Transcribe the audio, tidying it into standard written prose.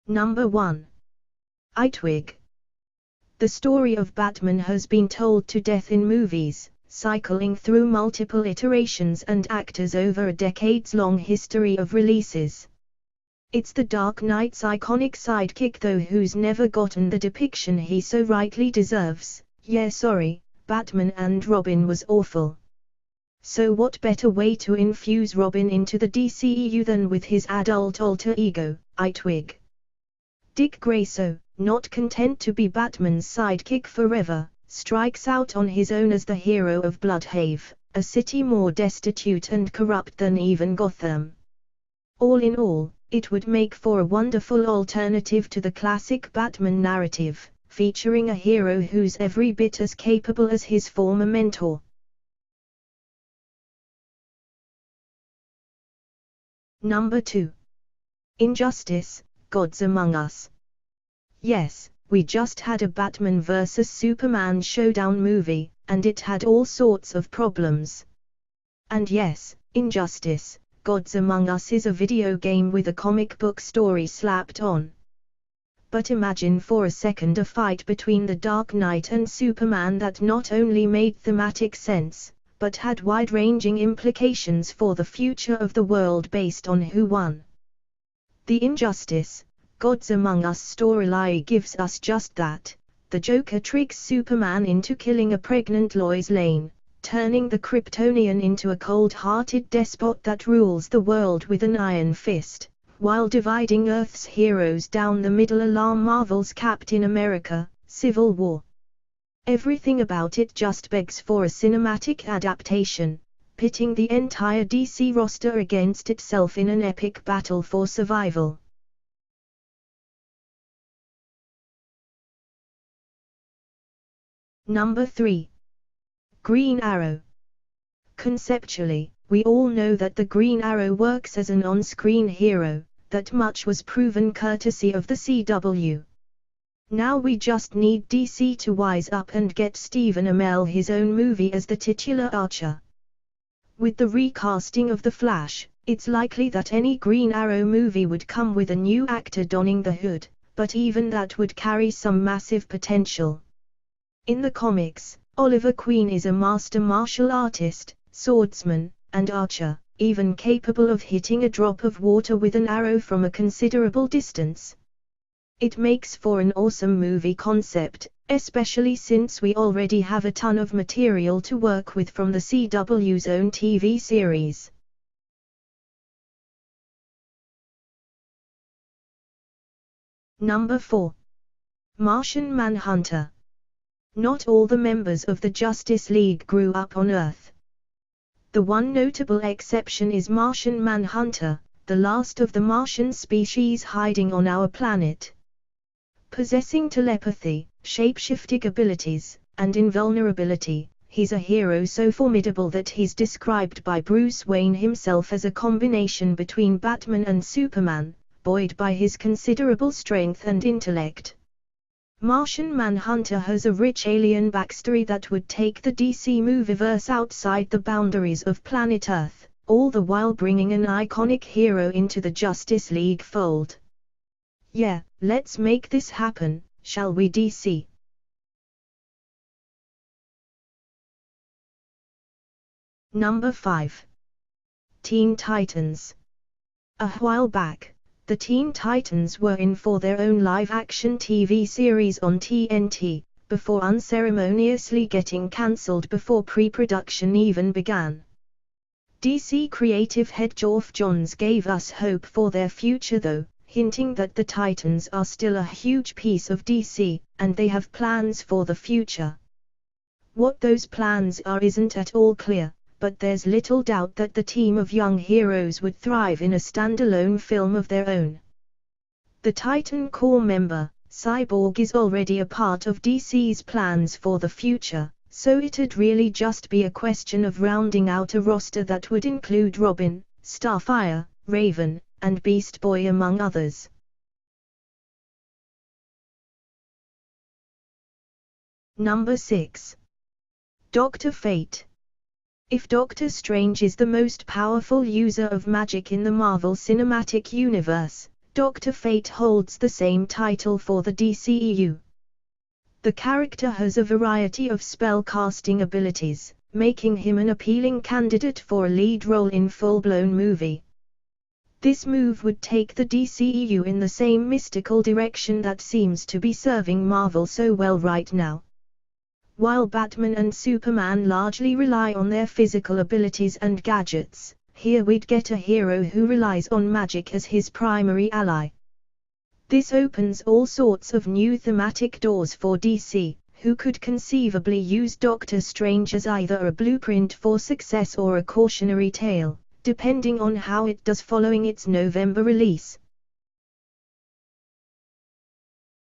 Number 1. Eitwig. The story of Batman has been told to death in movies, cycling through multiple iterations and actors over a decades-long history of releases. It's the Dark Knight's iconic sidekick though who's never gotten the depiction he so rightly deserves. Yeah, sorry, Batman and Robin was awful. So what better way to infuse Robin into the DCEU than with his adult alter ego, Eitwig? Dick Grayson, not content to be Batman's sidekick forever, strikes out on his own as the hero of Bloodhaven, a city more destitute and corrupt than even Gotham. All in all, it would make for a wonderful alternative to the classic Batman narrative, featuring a hero who's every bit as capable as his former mentor. Number 2. Injustice, Gods Among Us. Yes, we just had a Batman vs Superman showdown movie, and it had all sorts of problems. And yes, Injustice, Gods Among Us is a video game with a comic book story slapped on. But imagine for a second a fight between the Dark Knight and Superman that not only made thematic sense, but had wide-ranging implications for the future of the world based on who won. The Injustice, Gods Among Us storyline gives us just that. The Joker tricks Superman into killing a pregnant Lois Lane, turning the Kryptonian into a cold-hearted despot that rules the world with an iron fist, while dividing Earth's heroes down the middle along Marvel's Captain America: Civil War. Everything about it just begs for a cinematic adaptation, pitting the entire DC roster against itself in an epic battle for survival. Number 3. Green Arrow. Conceptually, we all know that the Green Arrow works as an on-screen hero, that much was proven courtesy of the CW. Now we just need DC to wise up and get Stephen Amell his own movie as the titular Archer. With the recasting of The Flash, it's likely that any Green Arrow movie would come with a new actor donning the hood, but even that would carry some massive potential. In the comics, Oliver Queen is a master martial artist, swordsman, and archer, even capable of hitting a drop of water with an arrow from a considerable distance. It makes for an awesome movie concept, especially since we already have a ton of material to work with from the CW's own TV series. Number 4. Martian Manhunter. Not all the members of the Justice League grew up on Earth. The one notable exception is Martian Manhunter, the last of the Martian species hiding on our planet. Possessing telepathy, shape-shifting abilities, and invulnerability, he's a hero so formidable that he's described by Bruce Wayne himself as a combination between Batman and Superman, buoyed by his considerable strength and intellect. Martian Manhunter has a rich alien backstory that would take the DC movieverse outside the boundaries of planet Earth, all the while bringing an iconic hero into the Justice League fold. Yeah, let's make this happen, shall we, DC? Number 5. Teen Titans. A while back, the Teen Titans were in for their own live-action TV series on TNT, before unceremoniously getting cancelled before pre-production even began. DC creative head Geoff Johns gave us hope for their future though, hinting that the Titans are still a huge piece of DC, and they have plans for the future. What those plans are isn't at all clear, but there's little doubt that the team of young heroes would thrive in a standalone film of their own. The Titan core member, Cyborg, is already a part of DC's plans for the future, so it'd really just be a question of rounding out a roster that would include Robin, Starfire, Raven, and Beast Boy among others. Number 6. Dr. Fate. If Doctor Strange is the most powerful user of magic in the Marvel Cinematic Universe, Dr. Fate holds the same title for the DCEU. The character has a variety of spell-casting abilities, making him an appealing candidate for a lead role in full-blown movie. This move would take the DCEU in the same mystical direction that seems to be serving Marvel so well right now. While Batman and Superman largely rely on their physical abilities and gadgets, here we'd get a hero who relies on magic as his primary ally. This opens all sorts of new thematic doors for DC, who could conceivably use Doctor Strange as either a blueprint for success or a cautionary tale, depending on how it does following its November release.